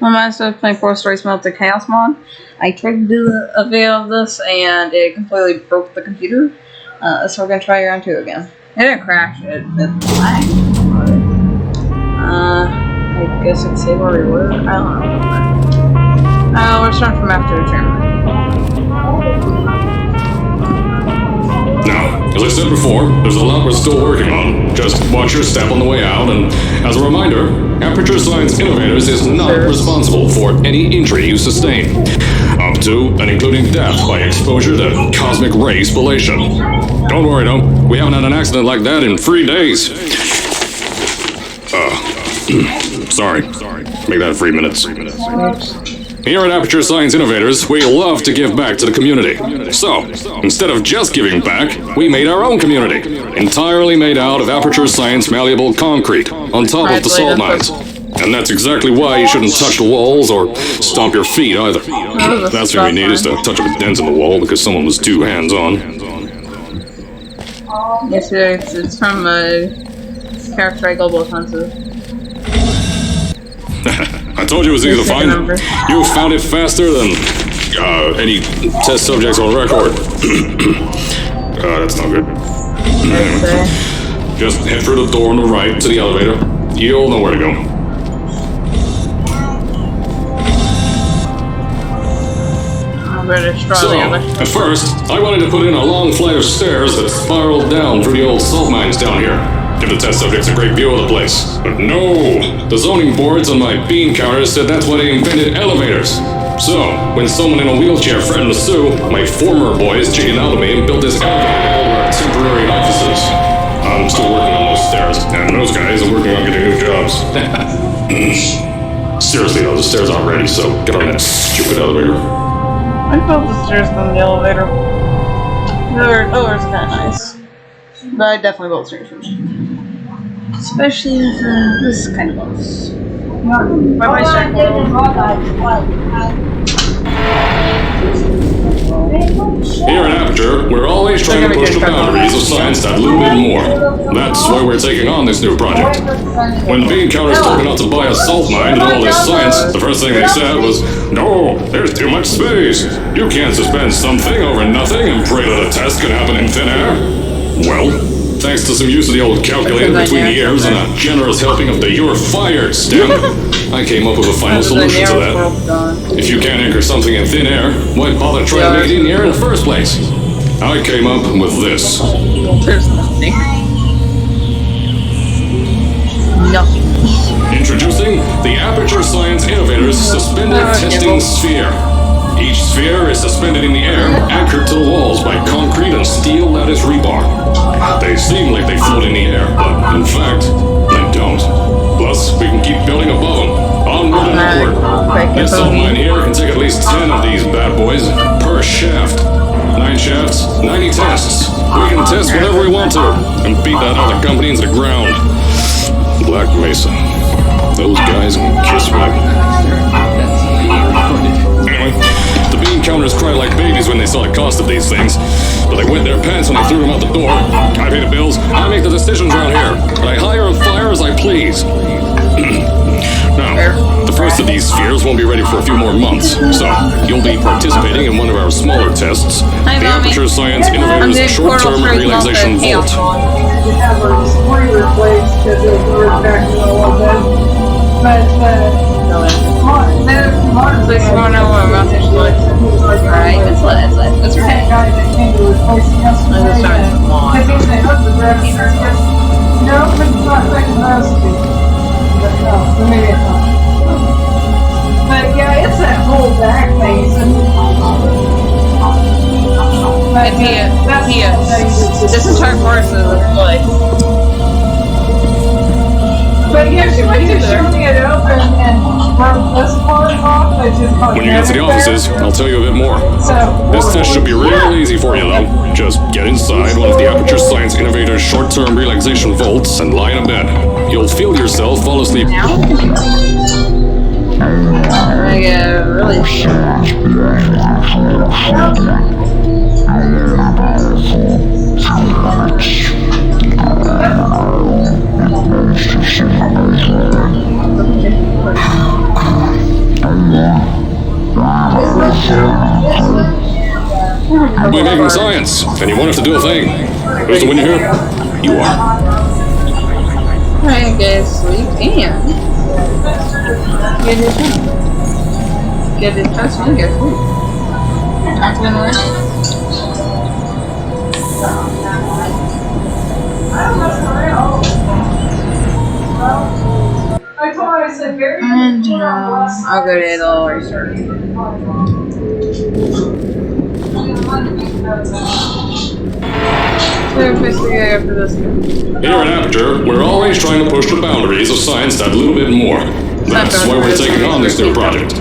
When I started playing 4 Stories Melted Chaos mod, I tried to do a video of this and it completely broke the computer. So we're gonna try round 2 again. It didn't crash, it lagged. I guess I could say where we were. I don't know. We're starting from after the tournament. Now, as I said before, there's a lot we're still working on. Just watch your step on the way out, and as a reminder, Aperture Science Innovators is not responsible for any injury you sustain, up to and including death by exposure to cosmic ray spallation. Don't worry though, we haven't had an accident like that in 3 days. Sorry. Make that 3 minutes. Here at Aperture Science Innovators, we love to give back to the community. So, instead of just giving back, we made our own community, entirely made out of Aperture Science malleable concrete, on top of the salt mines. And that's exactly why you shouldn't touch the walls or stomp your feet either. That's what we need is to touch up a dent in the wall because someone was too hands-on. Yes, it's from Counter-Strike Global Offensive. I told you it was easy to find. You found it faster than any test subjects on record. That's not good. Just head through the door on the right to the elevator. You'll know where to go. So, at first, I wanted to put in a long flight of stairs that spiraled down through the old salt mines down here. Give the test subjects a great view of the place. But no! The zoning boards on my bean counters said that's why they invented elevators. So, when someone in a wheelchair threatened to sue, my former boys cheated out of me and built this elevator over our temporary offices. I'm still working on those stairs, and those guys are working on getting new jobs. Seriously though, the stairs aren't ready, so get on that stupid elevator. I built the stairs on the elevator. The elevator's kinda nice. But I definitely built stairs. Especially with this kind of boss. Bye-bye, sir. Here at Aperture, we're always trying to push the boundaries of science that little bit more. That's why we're taking on this new project. When bean counters told me not to buy a salt mine and all this science, the first thing they said was, "No, there's too much space. You can't suspend something over nothing and pray that a test can happen in thin air." Well, thanks to some use of the old calculator between the ears and a generous helping of the "you're fired" stamp, I came up with a final solution to that. If you can't anchor something in thin air, why bother trying to make it in the air in the first place? I came up with this. There's nothing. Nothing. Introducing the Aperture Science Innovators Suspended Testing Sphere. Each sphere is suspended in the air, anchored to the walls by concrete and steel lattice rebar. They seem like they float in the air, but in fact, they don't. Plus, we can keep building above them, onward and upward. This salt mine here can take at least 10 of these bad boys per shaft. 9 shafts, 90 tests. We can test whatever we want to, and beat that other company into the ground. Black Mesa. Those guys can kiss me. Anyway, the bean counters cried like babies when they saw the cost of these things, but they wet their pants when they threw them out the door. I pay the bills, I make the decisions around here, and I hire and fire as I please. Now, the first of these spheres won't be ready for a few more months, so you'll be participating in one of our smaller tests, the Aperture Science Innovators Short-Term Relaxation Vault. Please go know what my mouth is like. Alright, it's lit. It's okay. But yeah, it's that whole back basin. This entire part is like. But yeah, she went to shooting it open and broke this part off. When you get to the offices, I'll tell you a bit more. This test should be real easy for you though. Just get inside one of the Aperture Science Innovators short-term relaxation vaults and lie in a bed. You'll feel yourself fall asleep. I get really We're making science, and you want us to do a thing. Who's the winner here? You are. I guess we can. Get it done. Get it touched and get food. Not gonna win. I told her, I said, very And I'll go to the research. So basically after this. Here at Aperture, we're always trying to push the boundaries of science that little bit more. That's why we're taking on this new project.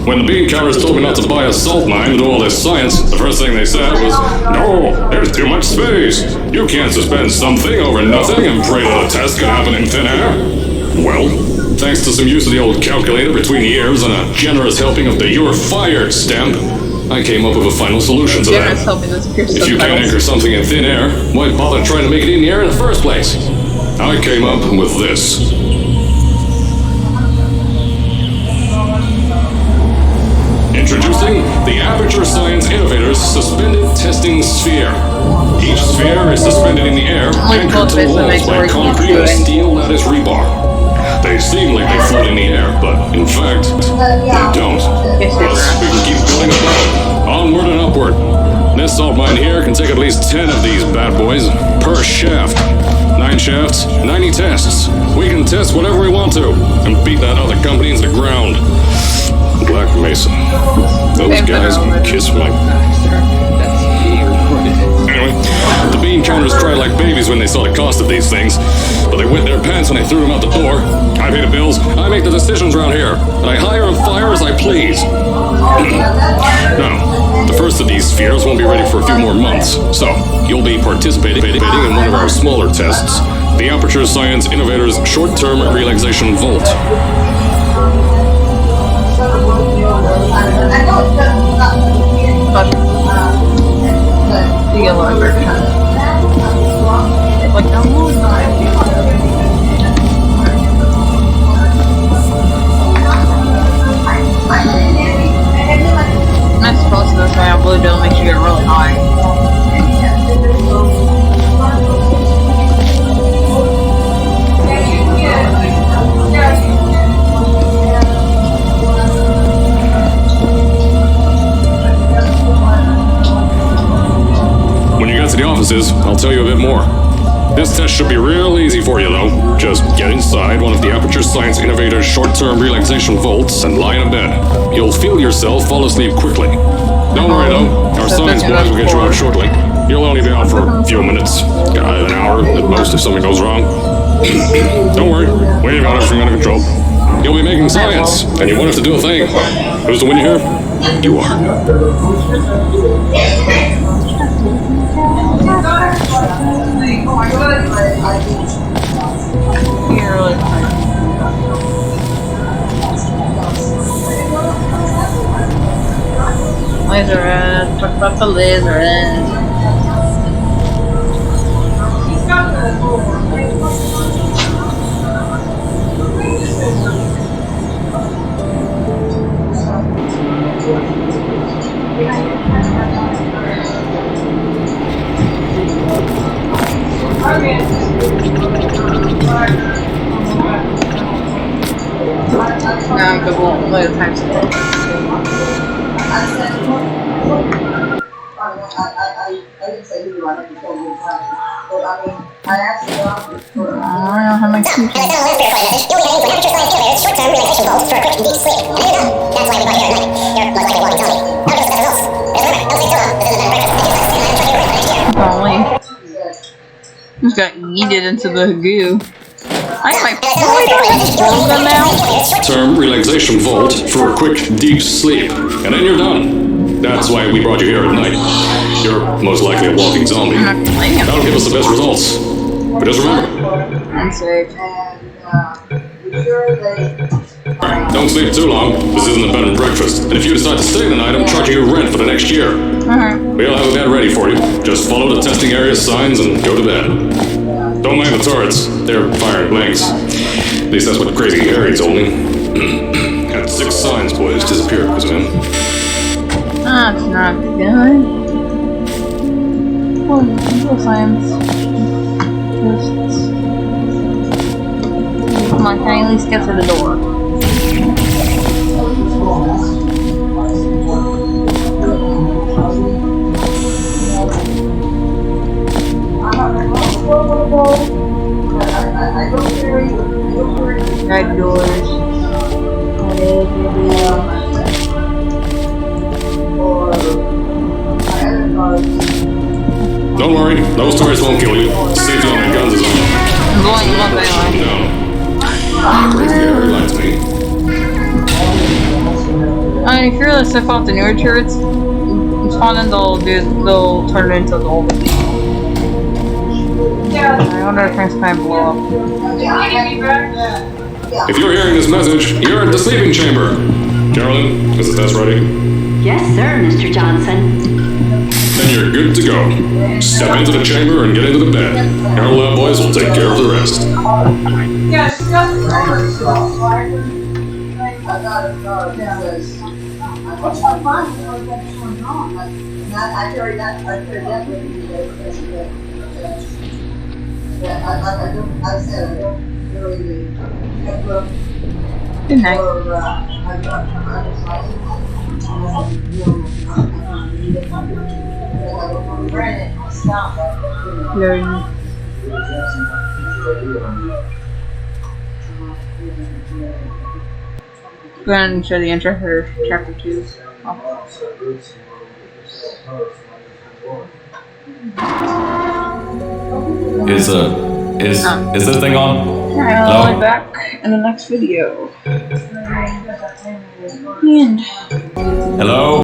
When the bean counters told me not to buy a salt mine and do all this science, the first thing they said was, "No, there's too much space. You can't suspend something over nothing and pray that a test can happen in thin air." Well, thanks to some use of the old calculator between the ears and a generous helping of the "You're Fired" stamp, I came up with a final solution to that. If you can't anchor something in thin air, why bother trying to make it in the air in the first place? I came up with this. Introducing the Aperture Science Innovators Suspended Testing Sphere. Each sphere is suspended in the air, anchored to the walls by concrete and steel lattice rebar. They seem like they float in the air, but in fact, they don't. Thus, we can keep building above, onward and upward. This salt mine here can take at least 10 of these bad boys per shaft. 9 shafts, 90 tests. We can test whatever we want to and beat that other company into the ground. Black Mesa. Those guys can kiss my... Anyway, the bean counters cried like babies when they saw the cost of these things, but they wet their pants when they threw them out the door. I pay the bills, I make the decisions around here, and I hire and fire as I please. Now, the first of these spheres won't be ready for a few more months, so you'll be participating in one of our smaller tests, the Aperture Science Innovators Short-Term Relaxation Vault. The yellow version. Like that one? I suppose that's why blue dough makes you get really high. When you get to the offices, I'll tell you a bit more. This test should be real easy for you, though. Just get inside one of the Aperture Science Innovators short-term relaxation vaults and lie in a bed. You'll feel yourself fall asleep quickly. Don't worry, though. Our science boys will get you out shortly. You'll only be out for a few minutes. An hour at most if something goes wrong. Don't worry. We've got everything under control. You'll be making science, and you want us to do a thing. Who's the winner here? You are. You're really high. Laser red. Talk about the laser red. Now I'm going to load times I didn't say who you wanted to tell you, but I mean, I asked you for. I don't know how much you can. Short-term relaxation vault for a quick deep sleep. And there you go. That's why we brought you here tonight. You're most likely walking Tommy. Now we'll discuss results. Just remember, don't sleep too long. This isn't a bed and breakfast. Did you test? And I'm trying to get ready for next year. Just got yeeted into the goo. I might probably now. Term relaxation vault for a quick deep sleep, and then you're done. That's why we brought you here at night. You're most likely a walking zombie. That'll give us the best results. But just remember. I'm safe. Alright, don't sleep too long. This isn't a bed and breakfast. And if you decide to stay the night, I'm charging you rent for the next year. We'll have a bed ready for you. Just follow the testing area signs and go to bed. Don't mind the turrets. They're firing blanks. At least that's what Crazy Harry told me. Had 6 signs boys disappeared because of him. That's not good. No science. Come on, can I at least get to the door? Red doors. Don't worry, those turrets won't kill you. Safety on your guns is on. I'm blowing them up anyway. Down. Great gear reminds me. I mean, if you're really sick off the newer turrets, spawn in, they'll turn it into the old. I wonder if things might blow up. If you're hearing this message, you're at the sleeping chamber. Carolyn, is the test ready? Yes, sir, Mr. Johnson. Then you're good to go. Step into the chamber and get into the bed. Our lab boys will take care of the rest. Yeah, she got the I got it, because what's so fun? What's going on? I carried that with me. Yeah, I said, I don't really look Good night. for, I got Learn. Go ahead and show the intro for chapter 2. Is this thing on? I'll be back in the next video. And Hello?